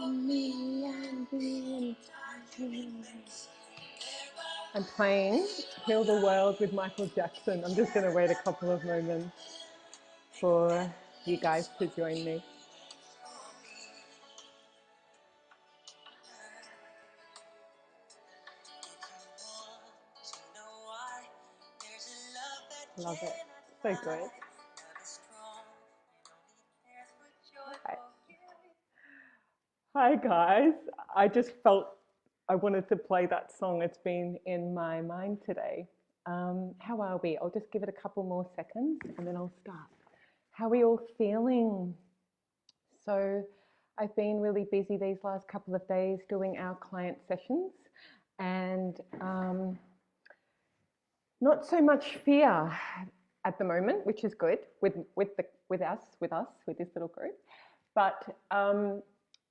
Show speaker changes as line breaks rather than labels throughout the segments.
me and the I'm playing Heal the World with Michael Jackson. I'm just going to wait a couple of moments for you guys to join me. Love it. So good. Hi guys. I just felt I wanted to play that song. It's been in my mind today. How are we? I'll just give it a couple more seconds and then I'll start. How are we all feeling? So I've been really busy these last couple of days doing our client sessions and not so much fear at the moment, which is good with us, with this little group, but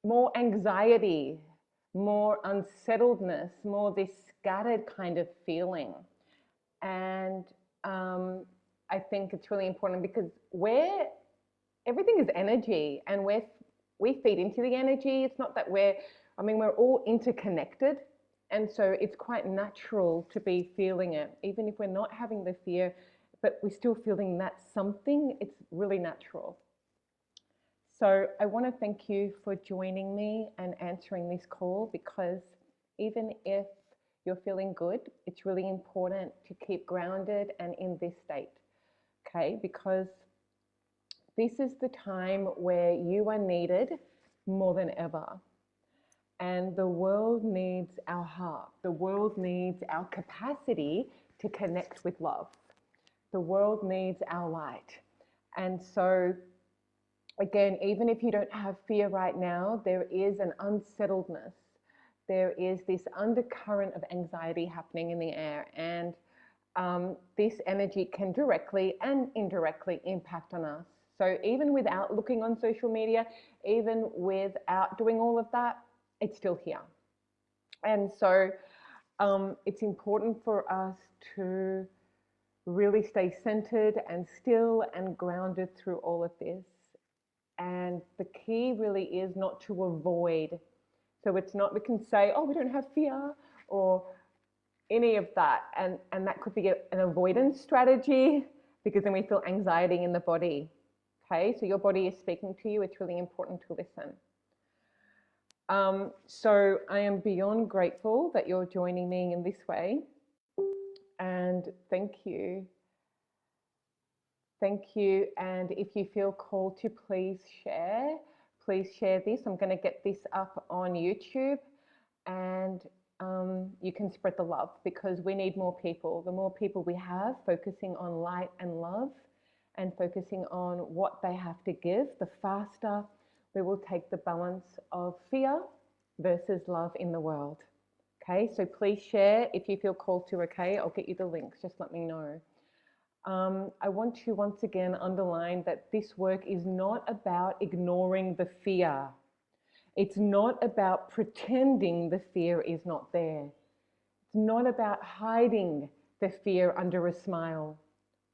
more anxiety, more unsettledness, more this scattered kind of feeling. And I think it's really important because everything is energy and we feed into the energy. It's not that we're all interconnected. And so it's quite natural to be feeling it, even if we're not having the fear, but we're still feeling that something. It's really natural. So I want to thank you for joining me and answering this call, because even if you're feeling good, it's really important to keep grounded and in this state, okay? Because this is the time where you are needed more than ever. And the world needs our heart. The world needs our capacity to connect with love. The world needs our light. And so, again, even if you don't have fear right now, there is an unsettledness. There is this undercurrent of anxiety happening in the air. And this energy can directly and indirectly impact on us. So even without looking on social media, even without doing all of that, it's still here. And so it's important for us to really stay centered and still and grounded through all of this. And the key really is not to avoid. So it's not, we can say, oh, we don't have fear or any of that. And that could be an avoidance strategy, because then we feel anxiety in the body. Okay, so your body is speaking to you. It's really important to listen. So I am beyond grateful that you're joining me in this way. And thank you. Thank you. And if you feel called to, please share this. I'm going to get this up on YouTube, and you can spread the love, because we need more people. The more people we have focusing on light and love and focusing on what they have to give, the faster we will take the balance of fear versus love in the world. Okay, so please share if you feel called to, okay? I'll get you the links, just let me know. I want to once again underline that this work is not about ignoring the fear. It's not about pretending the fear is not there. It's not about hiding the fear under a smile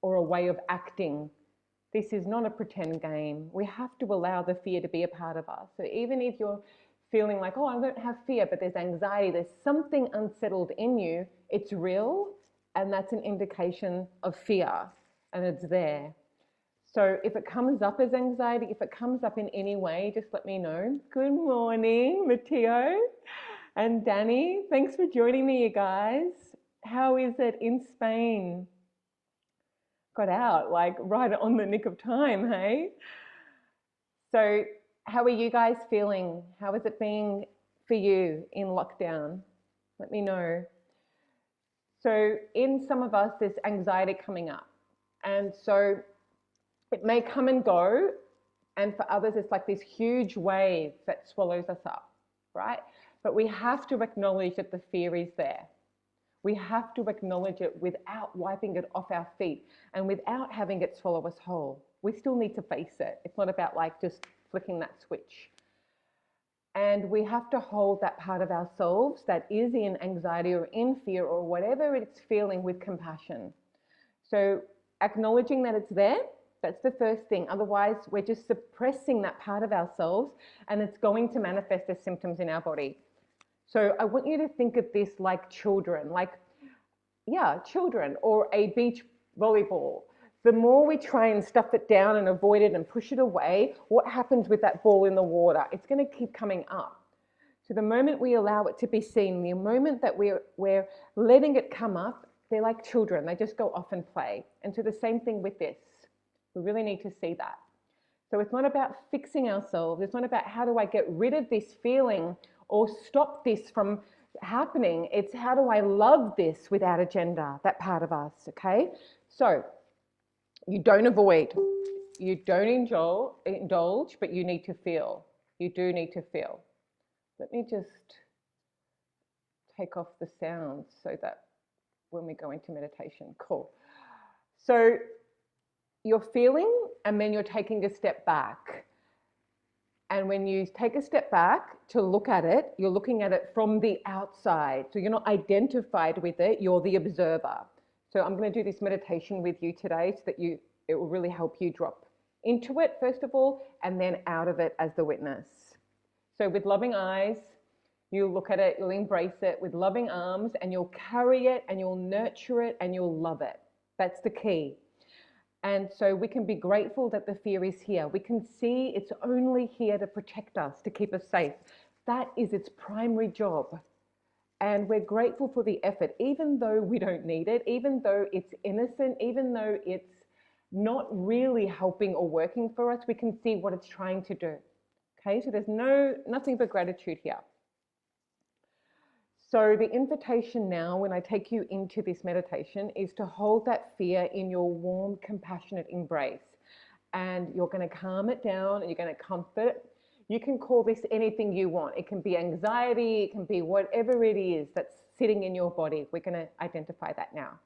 or a way of acting. This is not a pretend game. We have to allow the fear to be a part of us. So even if you're feeling like, oh, I don't have fear, but there's anxiety, there's something unsettled in you, it's real, and that's an indication of fear, and it's there. So if it comes up as anxiety, if it comes up in any way, just let me know. Good morning, Matteo and Danny. Thanks for joining me, you guys. How is it in Spain? Got out like right on the nick of time, hey? So how are you guys feeling? How is it being for you in lockdown? Let me know. So in some of us, there's anxiety coming up. And so it may come and go. And for others, it's like this huge wave that swallows us up, right? But we have to acknowledge that the fear is there. We have to acknowledge it without wiping it off our feet and without having it swallow us whole. We still need to face it. It's not about like just flicking that switch. And we have to hold that part of ourselves that is in anxiety or in fear or whatever it's feeling with compassion. So acknowledging that it's there That's the first thing. Otherwise, we're just suppressing that part of ourselves and it's going to manifest as symptoms in our body. So I want you to think of this like children, children, or a beach volleyball. The more we try and stuff it down and avoid it and push it away, what happens with that ball in the water? It's going to keep coming up. So the moment we allow it to be seen, the moment that we're letting it come up, they're like children. They just go off and play. And so the same thing with this. We really need to see that. So it's not about fixing ourselves. It's not about how do I get rid of this feeling or stop this from happening. It's how do I love this without agenda, that part of us, okay? So you don't avoid, you don't indulge, but you need to feel. You do need to feel. Let me just take off the sounds so that when we go into meditation, cool. So you're feeling and then you're taking a step back. And when you take a step back to look at it, you're looking at it from the outside. So you're not identified with it, you're the observer. So I'm going to do this meditation with you today so that it will really help you drop into it, first of all, and then out of it as the witness. So with loving eyes, you'll look at it, you'll embrace it with loving arms, and you'll carry it and you'll nurture it and you'll love it. That's the key. And so we can be grateful that the fear is here. We can see it's only here to protect us, to keep us safe. That is its primary job. And we're grateful for the effort, even though we don't need it, even though it's innocent, even though it's not really helping or working for us, we can see what it's trying to do. Okay, so there's nothing but gratitude here. So the invitation now, when I take you into this meditation, is to hold that fear in your warm, compassionate embrace. And you're going to calm it down and you're going to comfort it. You can call this anything you want. It can be anxiety, it can be whatever it is that's sitting in your body. We're going to identify that now.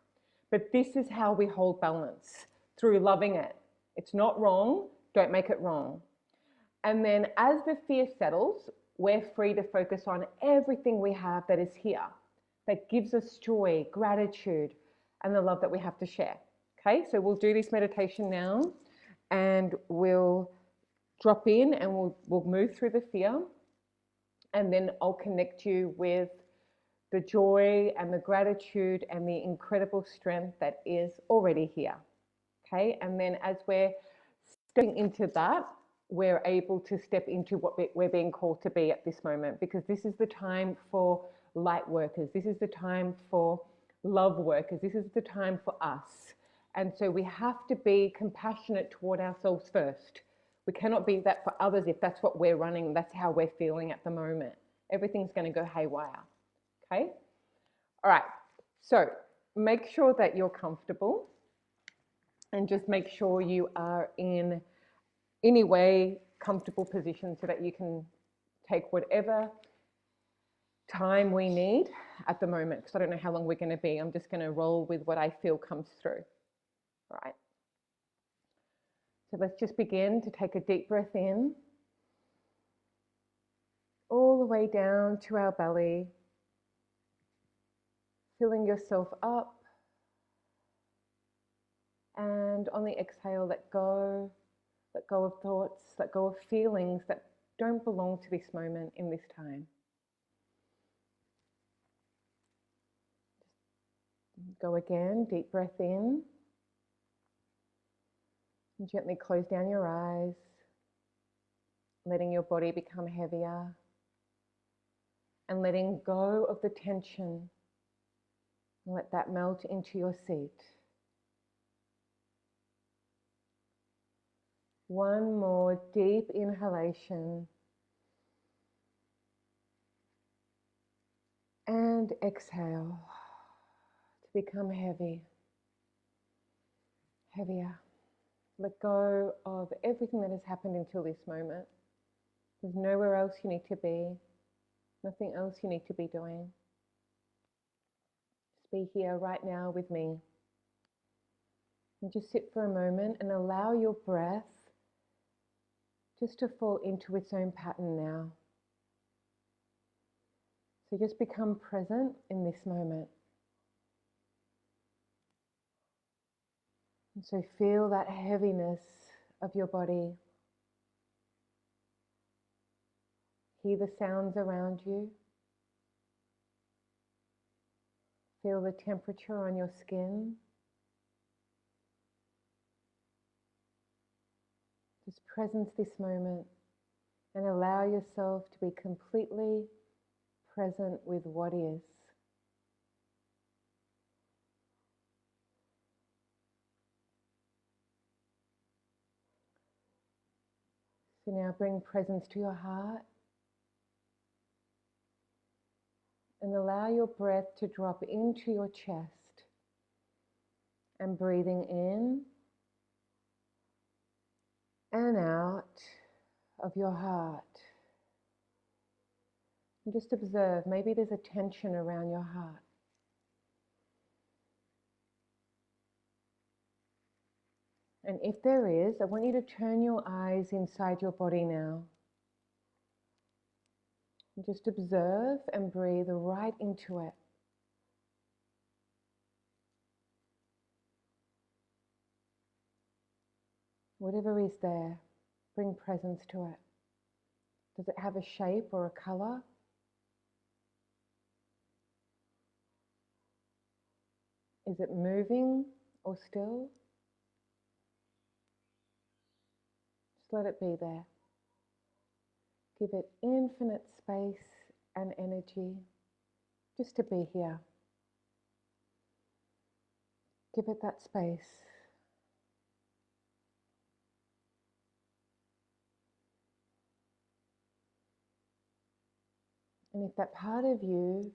But this is how we hold balance, through loving it. It's not wrong, don't make it wrong. And then as the fear settles, we're free to focus on everything we have that is here, that gives us joy, gratitude, and the love that we have to share. Okay, so we'll do this meditation now, and we'll drop in and we'll move through the fear, and then I'll connect you with the joy and the gratitude and the incredible strength that is already here. Okay, and then as we're stepping into that, we're able to step into what we're being called to be at this moment, because this is the time for light workers. This is the time for love workers. This is the time for us. And so we have to be compassionate toward ourselves first. We cannot be that for others if that's what we're running, that's how we're feeling at the moment. Everything's going to go haywire. Okay? All right. So make sure that you're comfortable, and just make sure you are in any way comfortable position so that you can take whatever time we need at the moment, because I don't know how long we're going to be. I'm just going to roll with what I feel comes through. All right. So let's just begin to take a deep breath in, all the way down to our belly, filling yourself up, and on the exhale, let go of thoughts, let go of feelings that don't belong to this moment in this time. Go again, deep breath in, and gently close down your eyes, letting your body become heavier and letting go of the tension, and let that melt into your seat. One more deep inhalation and exhale to become heavy, heavier. Let go of everything that has happened until this moment. There's nowhere else you need to be, nothing else you need to be doing. Just be here right now with me. And just sit for a moment and allow your breath just to fall into its own pattern now. So just become present in this moment. And so feel that heaviness of your body. Hear the sounds around you. Feel the temperature on your skin. Just presence this moment and allow yourself to be completely present with what is. So now bring presence to your heart and allow your breath to drop into your chest and breathing in and out of your heart. And just observe, maybe there's a tension around your heart. And if there is, I want you to turn your eyes inside your body now. And just observe and breathe right into it. Whatever is there, bring presence to it. Does it have a shape or a color? Is it moving or still? Just let it be there. Give it infinite space and energy just to be here. Give it that space. And if that part of you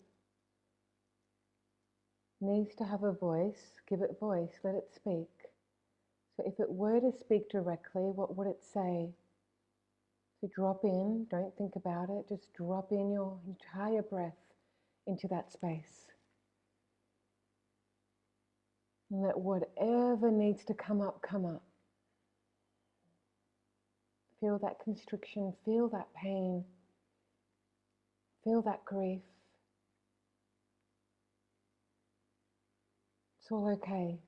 needs to have a voice, give it voice, let it speak. So if it were to speak directly, what would it say? So drop in, don't think about it, just drop in your entire breath into that space. And let whatever needs to come up, come up. Feel that constriction, feel that pain, feel that grief. It's all okay.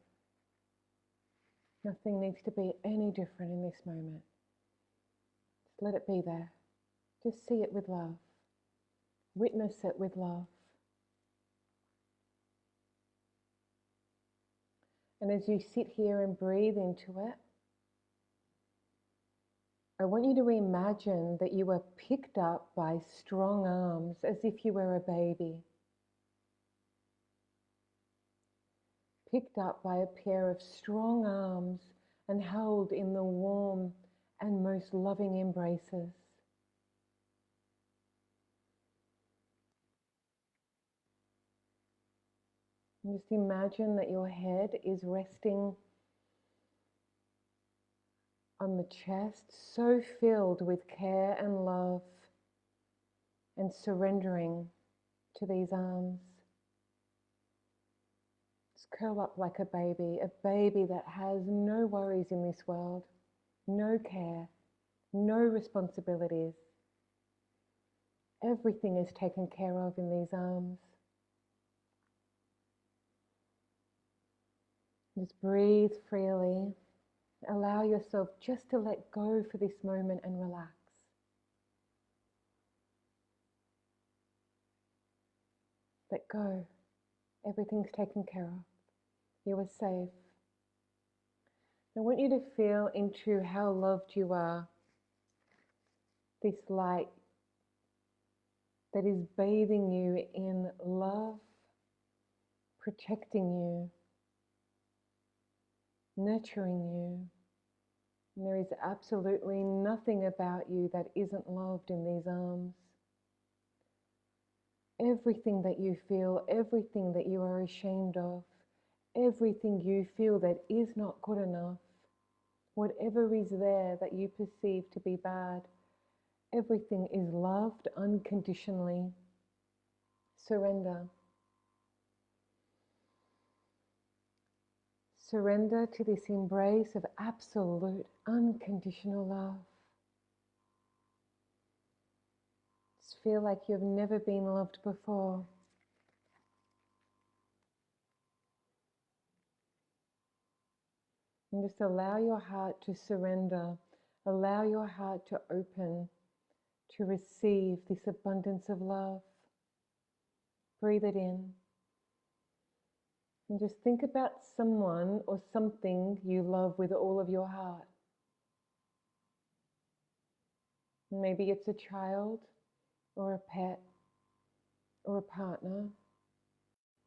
Nothing needs to be any different in this moment. Just let it be there. Just see it with love. Witness it with love. And as you sit here and breathe into it, I want you to imagine that you were picked up by strong arms as if you were a baby. Picked up by a pair of strong arms and held in the warm and most loving embraces. And just imagine that your head is resting on the chest, so filled with care and love and surrendering to these arms. Just curl up like a baby that has no worries in this world, no care, no responsibilities. Everything is taken care of in these arms. Just breathe freely. Allow yourself just to let go for this moment and relax. Let go. Everything's taken care of. You are safe. I want you to feel into how loved you are. This light that is bathing you in love, protecting you, nurturing you. And there is absolutely nothing about you that isn't loved in these arms. Everything that you feel, everything that you are ashamed of, everything you feel that is not good enough, whatever is there that you perceive to be bad, everything is loved unconditionally. Surrender. Surrender to this embrace of absolute unconditional love. Just feel like you've never been loved before. And just allow your heart to surrender. Allow your heart to open, to receive this abundance of love. Breathe it in. And just think about someone or something you love with all of your heart. Maybe it's a child or a pet or a partner.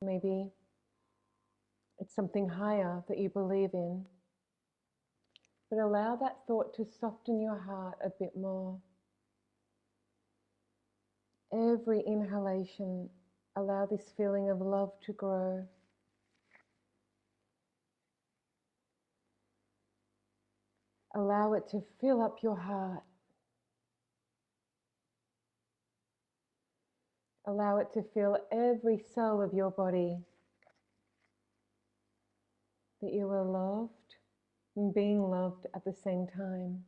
Maybe it's something higher that you believe in. But allow that thought to soften your heart a bit more. Every inhalation, allow this feeling of love to grow. Allow it to fill up your heart. Allow it to fill every cell of your body. That you are loved and being loved at the same time.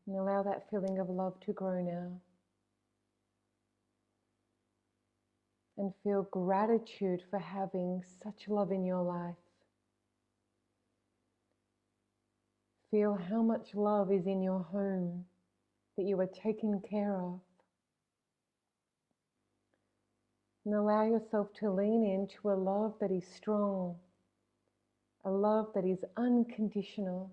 And allow that feeling of love to grow now. And feel gratitude for having such love in your life. Feel how much love is in your home, that you are taken care of. And allow yourself to lean into a love that is strong, a love that is unconditional.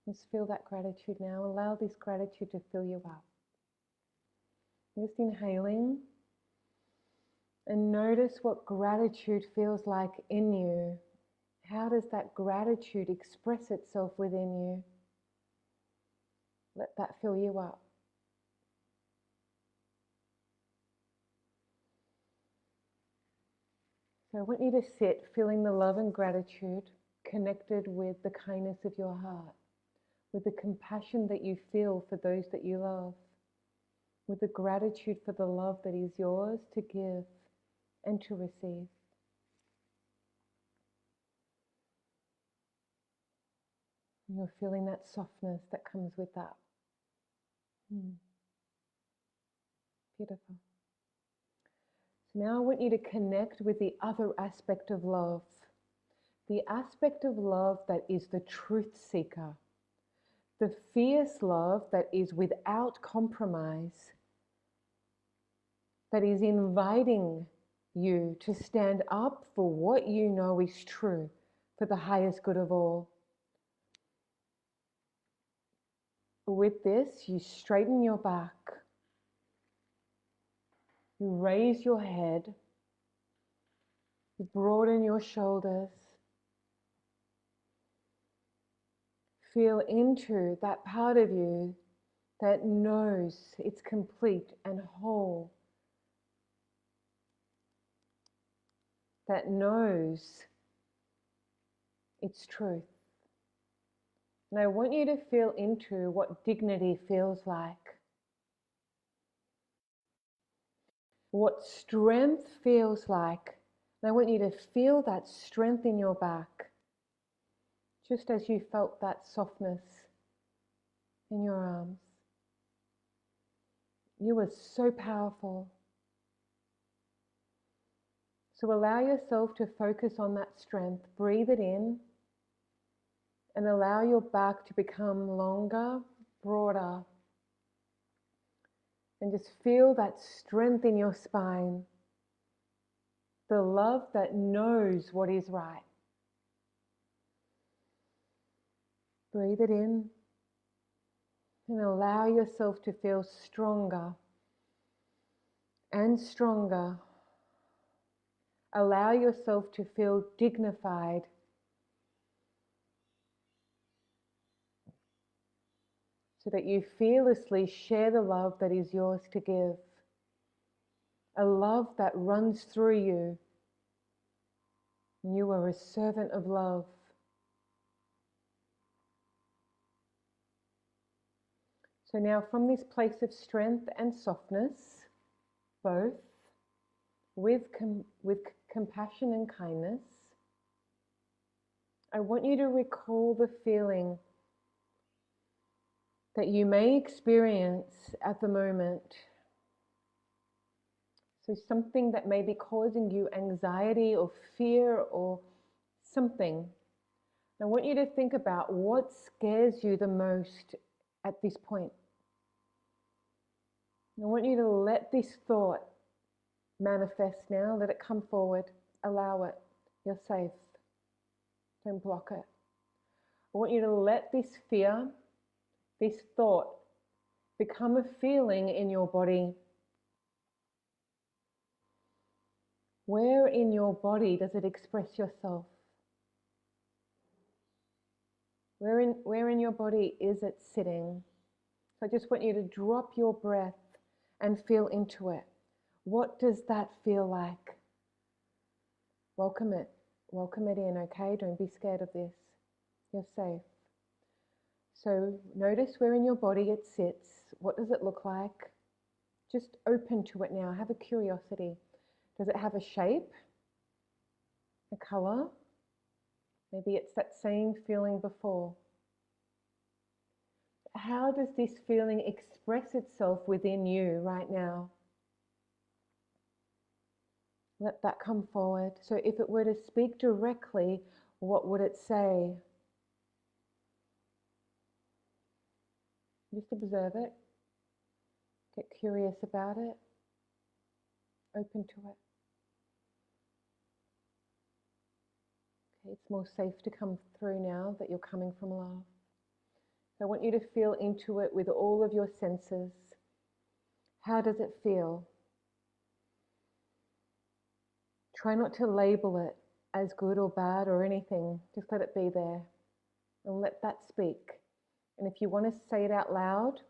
Just feel that gratitude now. Allow this gratitude to fill you up. Just inhaling and notice what gratitude feels like in you. How does that gratitude express itself within you? Let that fill you up. So I want you to sit feeling the love and gratitude connected with the kindness of your heart, with the compassion that you feel for those that you love, with the gratitude for the love that is yours to give and to receive. And you're feeling that softness that comes with that. Beautiful. So now I want you to connect with the other aspect of love, the aspect of love that is the truth seeker, the fierce love that is without compromise, that is inviting you to stand up for what you know is true, for the highest good of all. With this, you straighten your back, you raise your head, you broaden your shoulders. Feel into that part of you that knows it's complete and whole, that knows its truth. And I want you to feel into what dignity feels like, what strength feels like. And I want you to feel that strength in your back, just as you felt that softness in your arms. You are so powerful. So allow yourself to focus on that strength. Breathe it in and allow your back to become longer, broader. And just feel that strength in your spine. The love that knows what is right. Breathe it in and allow yourself to feel stronger and stronger. Allow yourself to feel dignified. So that you fearlessly share the love that is yours to give. A love that runs through you. You are a servant of love. So now from this place of strength and softness, both with compassion and kindness, I want you to recall the feeling that you may experience at the moment. So something that may be causing you anxiety or fear or something. I want you to think about what scares you the most at this point. I want you to let this thought manifest now. Let it come forward. Allow it. You're safe. Don't block it. I want you to let this fear, this thought, become a feeling in your body. Where in your body does it express yourself? Where in your body is it sitting? So I just want you to drop your breath and feel into it. What does that feel like? Welcome it. Welcome it in, okay? Don't be scared of this. You're safe. So notice where in your body it sits. What does it look like? Just open to it now. Have a curiosity. Does it have a shape? A color? Maybe it's that same feeling before. How does this feeling express itself within you right now? Let that come forward. So if it were to speak directly, what would it say? Just observe it. Get curious about it. Open to it. Okay, it's more safe to come through now that you're coming from love. So I want you to feel into it with all of your senses. How does it feel? Try not to label it as good or bad or anything. Just let it be there and let that speak. And if you want to say it out loud,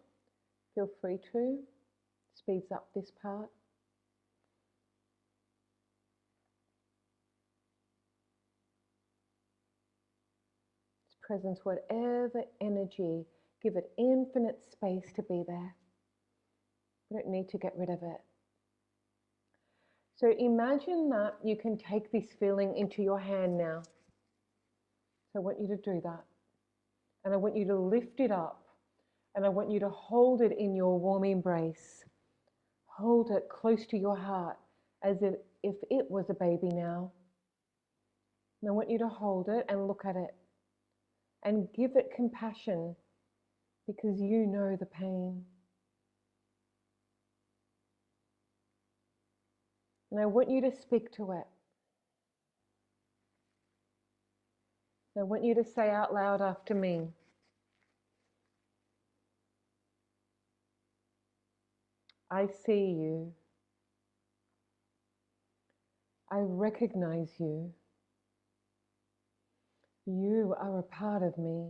feel free to. Speeds up this part. Its presence, whatever energy, give it infinite space to be there. We don't need to get rid of it. So imagine that you can take this feeling into your hand now. So I want you to do that. And I want you to lift it up. And I want you to hold it in your warm embrace. Hold it close to your heart as if it was a baby now. And I want you to hold it and look at it. And give it compassion because you know the pain. And I want you to speak to it. I want you to say out loud after me. I see you. I recognize you. You are a part of me.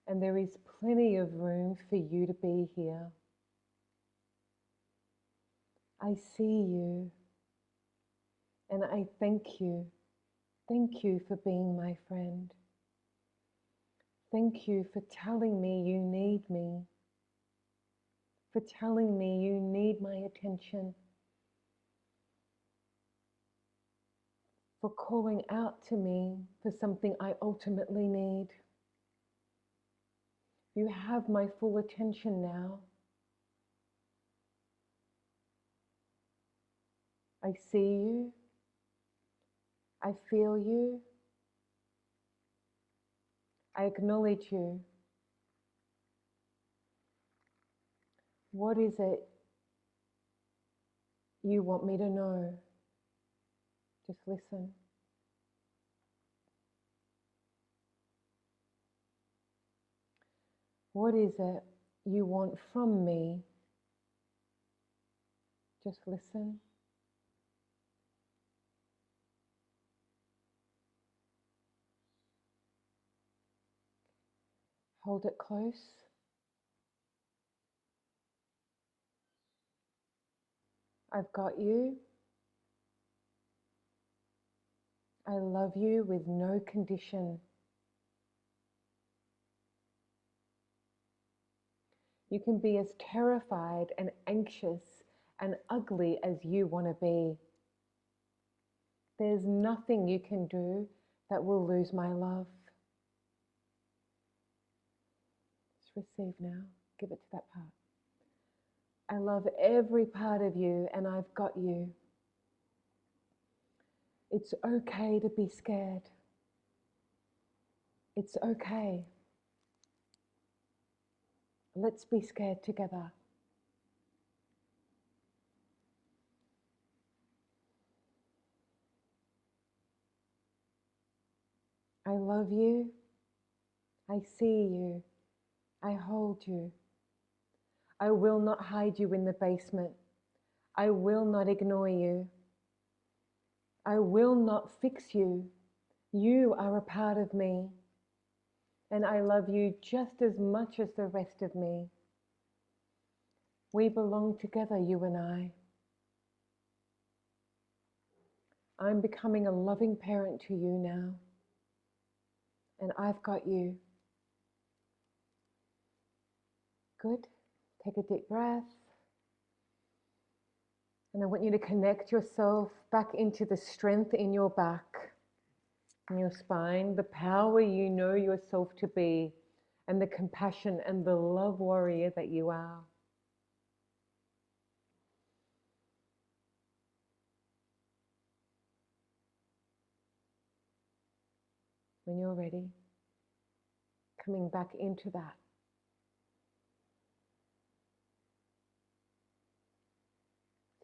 And there is plenty of room for you to be here. I see you. And I thank you. Thank you for being my friend. Thank you for telling me you need me. For telling me you need my attention. For calling out to me for something I ultimately need. You have my full attention now. I see you. I feel you. I acknowledge you. What is it you want me to know? Just listen. What is it you want from me? Just listen. Hold it close. I've got you. I love you with no condition. You can be as terrified and anxious and ugly as you want to be. There's nothing you can do that will lose my love. Just receive now. Give it to that part. I love every part of you and I've got you. It's okay to be scared. It's okay. Let's be scared together. I love you. I see you. I hold you. I will not hide you in the basement. I will not ignore you. I will not fix you. You are a part of me. And I love you just as much as the rest of me. We belong together, you and I. I'm becoming a loving parent to you now. And I've got you. Good. Take a deep breath. And I want you to connect yourself back into the strength in your back, in your spine, the power you know yourself to be, and the compassion and the love warrior that you are. When you're ready, coming back into that.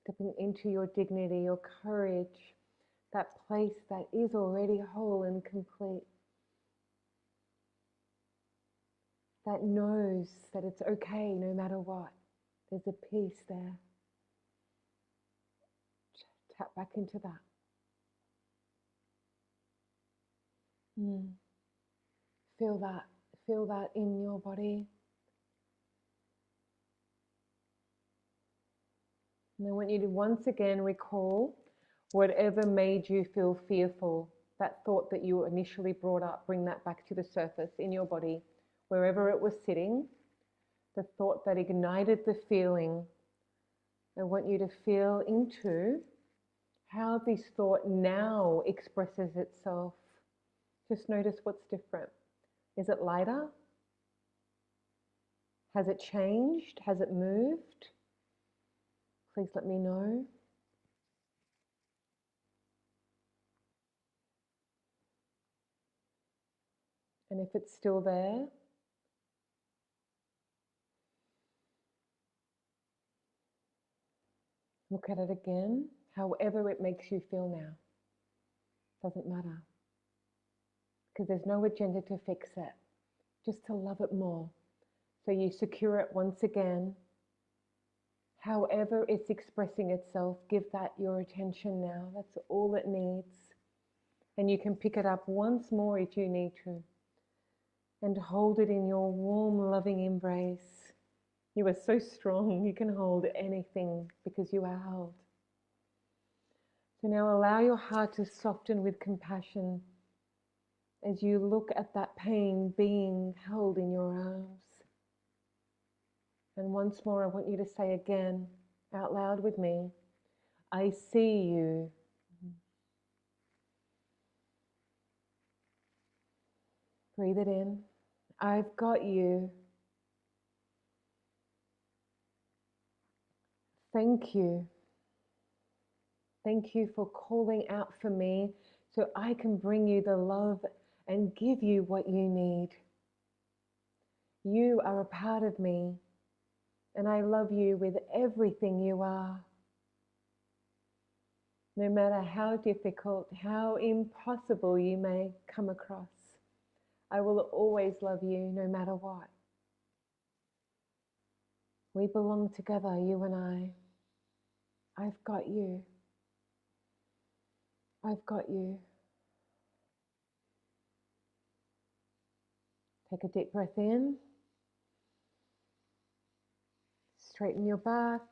Stepping into your dignity, your courage, that place that is already whole and complete. That knows that it's okay no matter what. There's a peace there. Tap back into that. Feel that. Feel that in your body. And I want you to once again recall whatever made you feel fearful, that thought that you initially brought up, bring that back to the surface in your body, wherever it was sitting, the thought that ignited the feeling. I want you to feel into how this thought now expresses itself. Just notice what's different. Is it lighter? Has it changed? Has it moved? Please let me know. And if it's still there, look at it again, however it makes you feel now. Doesn't matter. Because there's no agenda to fix it, just to love it more. So you secure it once again. However it's expressing itself, give that your attention now. That's all it needs. And you can pick it up once more if you need to. And hold it in your warm, loving embrace. You are so strong, you can hold anything because you are held. So now allow your heart to soften with compassion as you look at that pain being held in your arms. And once more, I want you to say again, out loud with me, I see you. Breathe it in. I've got you. Thank you. Thank you for calling out for me so I can bring you the love and give you what you need. You are a part of me, and I love you with everything you are. No matter how difficult, how impossible you may come across, I will always love you no matter what. We belong together, you and I. I've got you. I've got you. Take a deep breath in. Straighten your back.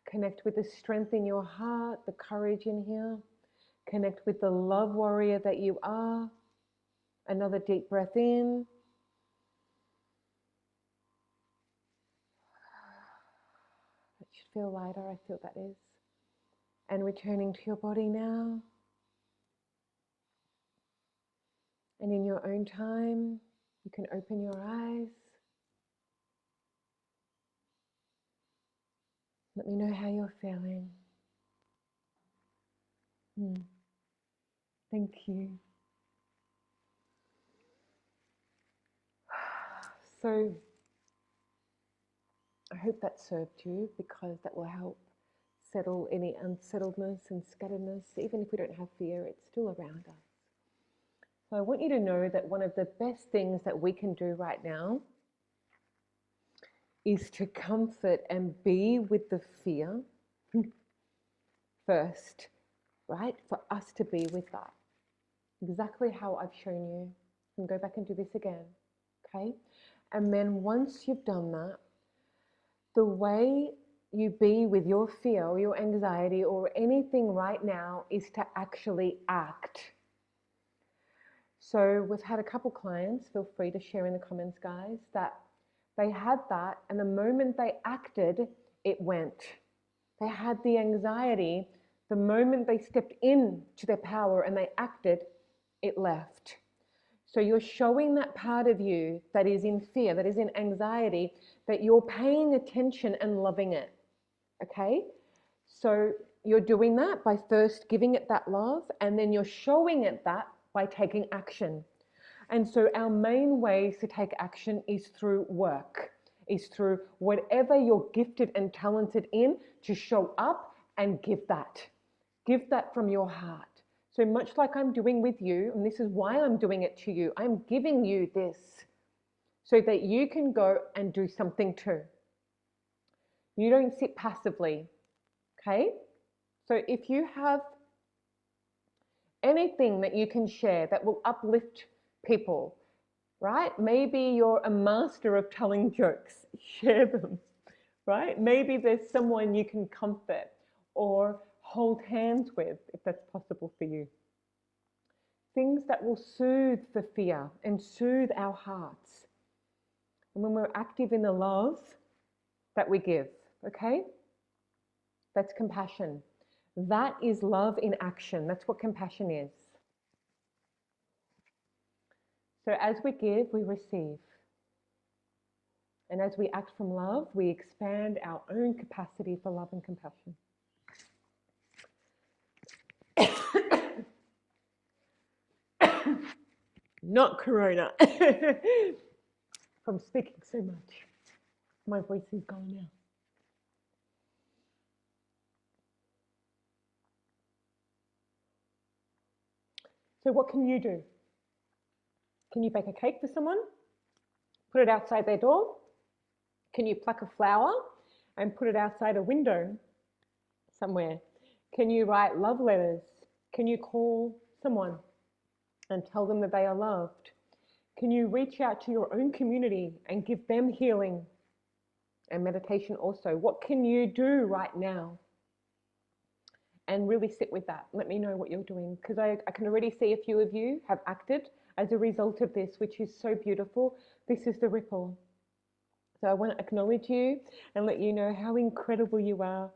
Connect with the strength in your heart, the courage in here. Connect with the love warrior that you are. Another deep breath in. It should feel lighter, I feel that is. And returning to your body now. And in your own time, you can open your eyes. Let me know how you're feeling. Thank you. So I hope that served you, because that will help settle any unsettledness and scatteredness. Even if we don't have fear, it's still around us. So I want you to know that one of the best things that we can do right now is to comfort and be with the fear first, right? For us to be with that. Exactly how I've shown you. And go back and do this again, okay? And then once you've done that, the way you be with your fear or your anxiety or anything right now is to actually act. So we've had a couple clients, feel free to share in the comments, guys, that they had that, and the moment they acted, it went. They had the anxiety. The moment they stepped into their power and they acted, it left. So you're showing that part of you that is in fear, that is in anxiety, that you're paying attention and loving it, okay? So you're doing that by first giving it that love, and then you're showing it that by taking action. And so our main ways to take action is through work, is through whatever you're gifted and talented in, to show up and give that. Give that from your heart. So much like I'm doing with you, and this is why I'm doing it to you, I'm giving you this so that you can go and do something too. You don't sit passively, okay? So if you have anything that you can share that will uplift people, right? Maybe you're a master of telling jokes, share them, right? Maybe there's someone you can comfort or hold hands with, if that's possible for you. Things that will soothe the fear and soothe our hearts. And when we're active in the love that we give, okay? That's compassion. That is love in action. That's what compassion is. So as we give, we receive. And as we act from love, we expand our own capacity for love and compassion. Not corona. From speaking so much. My voice is gone now. So what can you do? Can you bake a cake for someone? Put it outside their door? Can you pluck a flower and put it outside a window somewhere? Can you write love letters? Can you call someone and tell them that they are loved? Can you reach out to your own community and give them healing and meditation also? What can you do right now? And really sit with that. Let me know what you're doing, because I can already see a few of you have acted as a result of this, which is so beautiful. This is the ripple. So I want to acknowledge you and let you know how incredible you are.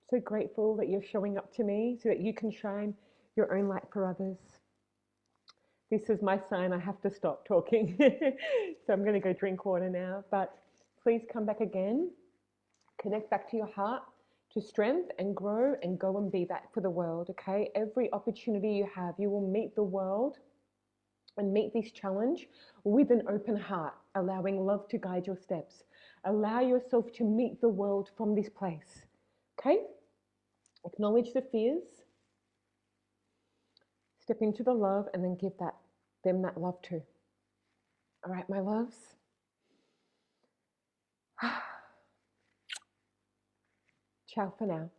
So grateful that you're showing up to me so that you can shine your own light for others. This is my sign I have to stop talking. So I'm going to go drink water now, but please come back again. Connect back to your heart, to strength, and grow and go and be that for the world, okay? Every opportunity you have, you will meet the world and meet this challenge with an open heart, allowing love to guide your steps. Allow yourself to meet the world from this place, okay? Acknowledge the fears, step into the love, and then give them that love too. All right, my loves? Ciao for now.